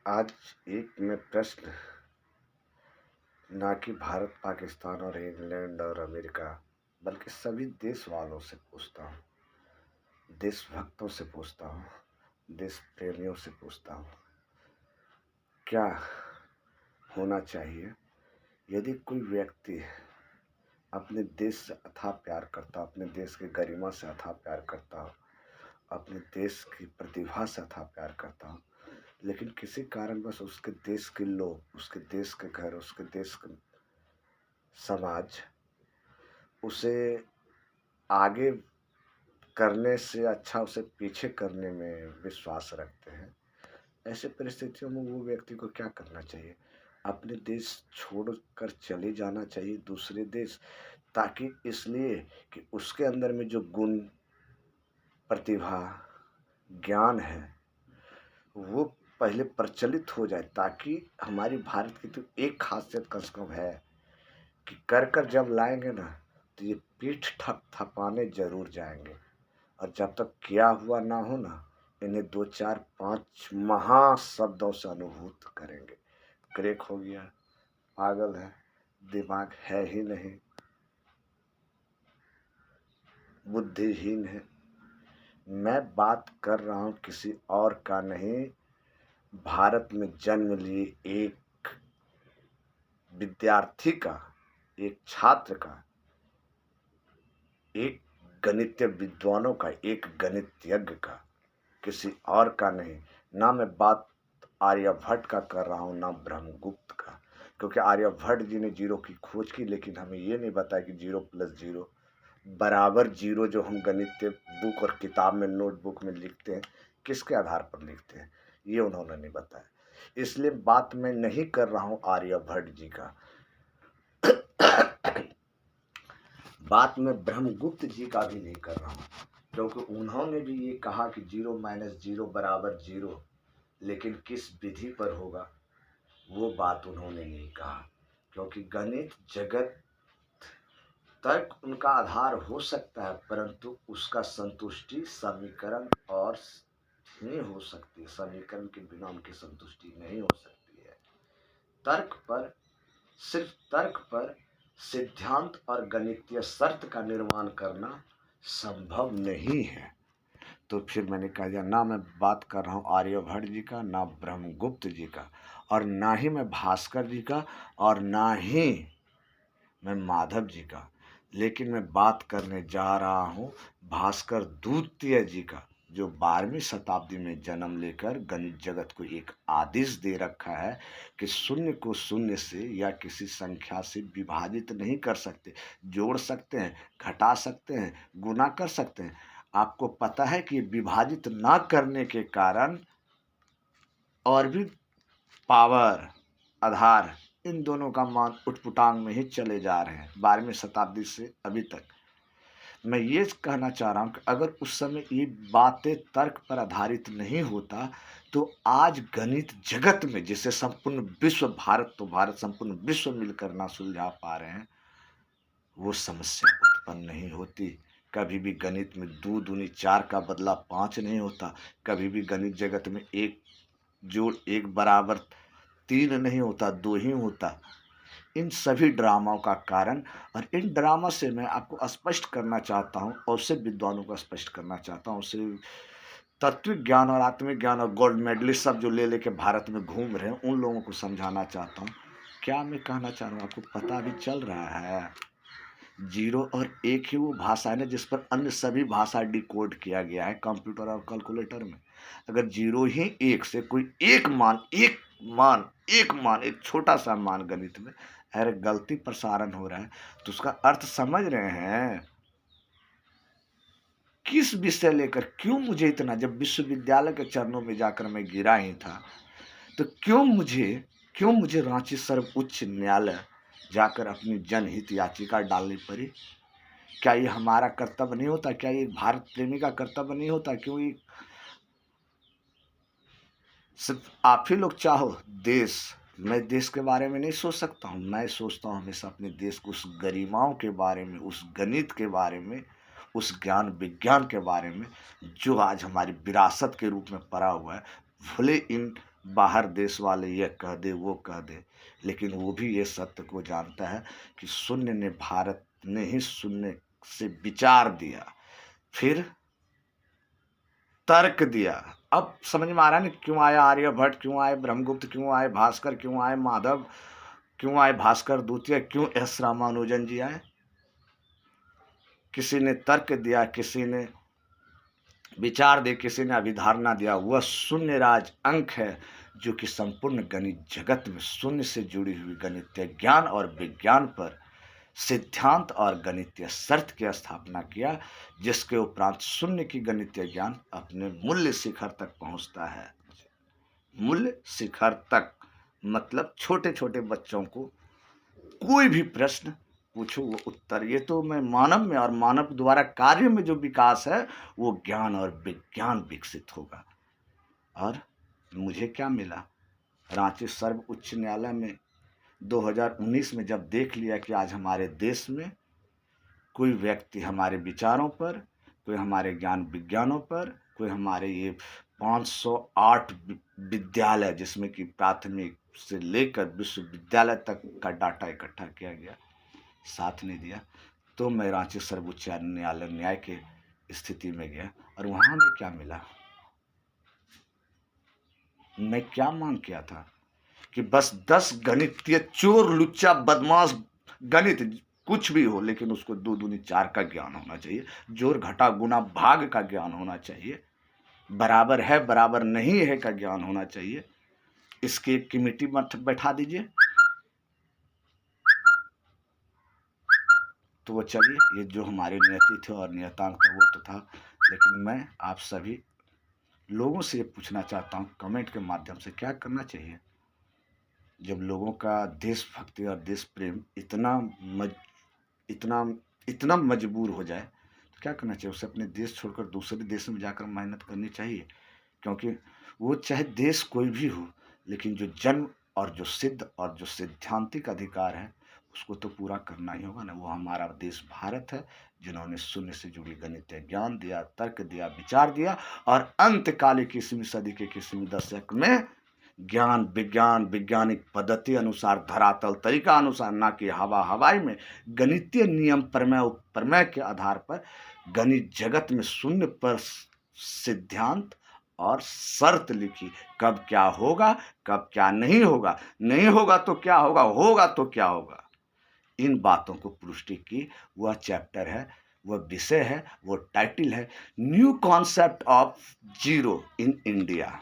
आज एक मैं प्रश्न ना कि भारत, पाकिस्तान और इंग्लैंड और अमेरिका, बल्कि सभी देश वालों से पूछता हूँ, देशभक्तों से पूछता हूँ, देश प्रेमियों से पूछता हूँ, क्या होना चाहिए यदि कोई व्यक्ति अपने देश से अथाह प्यार करता, अपने देश की गरिमा से अथाह प्यार करता हो, अपने देश की प्रतिभा से अथाह प्यार करता हो, लेकिन किसी कारणवश उसके देश के लोग, उसके देश के घर, उसके देश के समाज उसे आगे करने से अच्छा उसे पीछे करने में विश्वास रखते हैं। ऐसे परिस्थितियों में वो व्यक्ति को क्या करना चाहिए? अपने देश छोड़कर चले जाना चाहिए दूसरे देश, ताकि इसलिए कि उसके अंदर में जो गुण, प्रतिभा, ज्ञान है वो पहले प्रचलित हो जाए, ताकि हमारी भारत की तो एक खासियत कम से कम है कि कर जब लाएंगे ना तो ये पीठ थपथपाने जरूर जाएंगे, और जब तक किया हुआ ना हो ना, इन्हें 2 4 5 महाशब्दों से अनुभूत करेंगे। क्रेक हो गया, पागल है, दिमाग है ही नहीं, बुद्धिहीन है। मैं बात कर रहा हूँ किसी और का नहीं, भारत में जन्म लिए एक विद्यार्थी का, एक छात्र का, एक गणितीय विद्वानों का, एक गणितज्ञ का, किसी और का नहीं। ना मैं बात आर्यभट्ट का कर रहा हूँ, ना ब्रह्मगुप्त का, क्योंकि आर्यभट्ट जी ने जीरो की खोज की, लेकिन हमें ये नहीं बताया कि 0 + 0 बराबर 0 जो हम गणित बुक और किताब में, नोटबुक में लिखते हैं, किसके आधार पर लिखते हैं, ये उन्होंने नहीं बताया। इसलिए बात मैं नहीं कर रहा हूँ आर्यभट्ट जी का, बात मैं ब्रह्मगुप्त जी का भी नहीं कर रहा हूँ, क्योंकि उन्होंने भी ये कहा कि 0 - 0 = 0, लेकिन किस विधि पर होगा वो बात उन्होंने नहीं कहा। क्योंकि गणित जगत, तर्क उनका आधार हो सकता है, परंतु उसका संतुष्टि समीकरण और नहीं हो सकती, समीकरण के बिना उनकी संतुष्टि नहीं हो सकती है। तर्क पर, सिर्फ तर्क पर सिद्धांत और गणितीय शर्त का निर्माण करना संभव नहीं है। तो फिर मैंने कहा, ना मैं बात कर रहा हूँ आर्यभट्ट जी का, ना ब्रह्मगुप्त जी का, और ना ही मैं भास्कर जी का, और ना ही मैं माधव जी का, लेकिन मैं बात करने जा रहा हूँ भास्कर द्वितीय जी का, जो 12वीं शताब्दी में जन्म लेकर गणित जगत को एक आदेश दे रखा है कि शून्य को शून्य से या किसी संख्या से विभाजित नहीं कर सकते, जोड़ सकते हैं, घटा सकते हैं, गुना कर सकते हैं। आपको पता है कि विभाजित ना करने के कारण और भी पावर, आधार, इन दोनों का मान उठपुटांग में ही चले जा रहे हैं 12वीं शताब्दी से अभी तक। मैं ये कहना चाह रहा हूँ कि अगर उस समय ये बातें तर्क पर आधारित नहीं होता, तो आज गणित जगत में, जिसे संपूर्ण विश्व, भारत तो भारत, संपूर्ण विश्व मिलकर ना सुलझा पा रहे हैं, वो समस्या उत्पन्न नहीं होती। कभी भी गणित में 2 दूनी 4 का बदला 5 नहीं होता। कभी भी गणित जगत में 1 जोड़ 1 बराबर 3 नहीं होता, 2 ही होता। इन सभी ड्रामाओं का कारण, और इन ड्रामा से मैं आपको स्पष्ट करना चाहता हूँ, और उससे विद्वानों को स्पष्ट करना चाहता हूँ, उससे तत्विक ज्ञान और आत्मिक ज्ञान और गोल्ड मेडलिस्ट सब जो ले लेके भारत में घूम रहे हैं, उन लोगों को समझाना चाहता हूँ। क्या मैं कहना चाह रहा हूँ आपको पता भी चल रहा है? 0 और 1 ही वो भाषा है ना जिस पर अन्य सभी भाषा डिकोड किया गया है कंप्यूटर और कैलकुलेटर में। अगर 0 ही 1 से कोई एक छोटा सा मान गणित में अगर गलती प्रसारण हो रहा है, तो उसका अर्थ समझ रहे हैं? किस विषय लेकर, क्यों मुझे इतना, जब विश्वविद्यालय के चरणों में जाकर मैं गिरा ही था, तो क्यों मुझे रांची सर्वोच्च न्यायालय जाकर अपनी जनहित याचिका डालनी पड़ी? क्या ये हमारा कर्तव्य नहीं होता? क्या ये भारत प्रेमी का कर्तव्य नहीं होता? क्यों ये सिर्फ आप ही लोग चाहो देश? मैं देश के बारे में नहीं सोच सकता हूँ? मैं सोचता हूँ हमेशा अपने देश को, उस गरिमाओं के बारे में, उस गणित के बारे में, उस ज्ञान विज्ञान के बारे में जो आज हमारी विरासत के रूप में पड़ा हुआ है। भले इन बाहर देश वाले ये कह दे वो कह दे, लेकिन वो भी ये सत्य को जानता है कि शून्य ने, भारत ने ही शून्य से विचार दिया, फिर तर्क दिया। अब समझ में आ रहा है ना क्यों आया आर्यभट्ट, क्यों आए ब्रह्मगुप्त, क्यों आए भास्कर, क्यों आए माधव, क्यों आए भास्कर द्वितीय, क्यों एस रामानुजन जी आए। किसी ने तर्क दिया, किसी ने विचार दे, किसी ने अभिधारणा दिया। वह शून्य राज अंक है जो कि संपूर्ण गणित जगत में शून्य से जुड़ी हुई गणितीय ज्ञान और विज्ञान पर सिद्धांत और गणितीय शर्त की स्थापना किया, जिसके उपरांत शून्य की गणितीय ज्ञान अपने मूल्य शिखर तक पहुंचता है। मूल्य शिखर तक मतलब छोटे छोटे बच्चों को कोई भी प्रश्न पूछो वो उत्तर। ये तो मैं मानव में और मानव द्वारा कार्य में जो विकास है वो ज्ञान और विज्ञान विकसित होगा। और मुझे क्या मिला, रांची सर्व उच्च न्यायालय में 2019 में जब देख लिया कि आज हमारे देश में कोई व्यक्ति हमारे विचारों पर, कोई हमारे ज्ञान विज्ञानों पर, कोई हमारे ये 508 विद्यालय जिसमें कि प्राथमिक से लेकर विश्वविद्यालय तक का डाटा इकट्ठा किया गया, साथ नहीं दिया, तो मैं रांची सर्वोच्च न्यायालय न्याय के स्थिति में गया और वहाँ हमें क्या मिला। मैं क्या मांग किया था कि बस 10 गणितीय चोर लुच्चा बदमाश, गणित कुछ भी हो लेकिन उसको 2 दूनी 4 का ज्ञान होना चाहिए, जोड़ घटा गुना भाग का ज्ञान होना चाहिए, बराबर है बराबर नहीं है का ज्ञान होना चाहिए। इसकी एक कमेटी मत बैठा दीजिए तो वो चलिए, ये जो हमारे नियति थे और नियतांक था वो तो था। लेकिन मैं आप सभी लोगों से ये पूछना चाहता हूँ कमेंट के माध्यम से, क्या करना चाहिए जब लोगों का देशभक्ति और देश प्रेम इतना मजबूर हो जाए, तो क्या करना चाहिए? उसे अपने देश छोड़कर दूसरे देश में जाकर मेहनत करनी चाहिए, क्योंकि वो चाहे देश कोई भी हो, लेकिन जो जन्म और जो सिद्ध और जो सैद्धांतिक अधिकार है उसको तो पूरा करना ही होगा ना। वो हमारा देश भारत है, जिन्होंने शून्य से जुड़ी गणितीय ज्ञान दिया, तर्क दिया, विचार दिया और अंतकालिक 21वीं सदी के 21वीं दशक में ज्ञान विज्ञान वैज्ञानिक पद्धति अनुसार, धरातल तरीका अनुसार, ना कि हवाई में गणितीय नियम प्रमेय प्रमेय के आधार पर गणित जगत में शून्य पर सिद्धांत और शर्त लिखी, कब क्या होगा, कब क्या नहीं होगा, नहीं होगा तो क्या होगा, होगा तो क्या होगा। इन बातों को पुष्टि की वह चैप्टर है, वह विषय है, वो टाइटल है new concept of zero in India.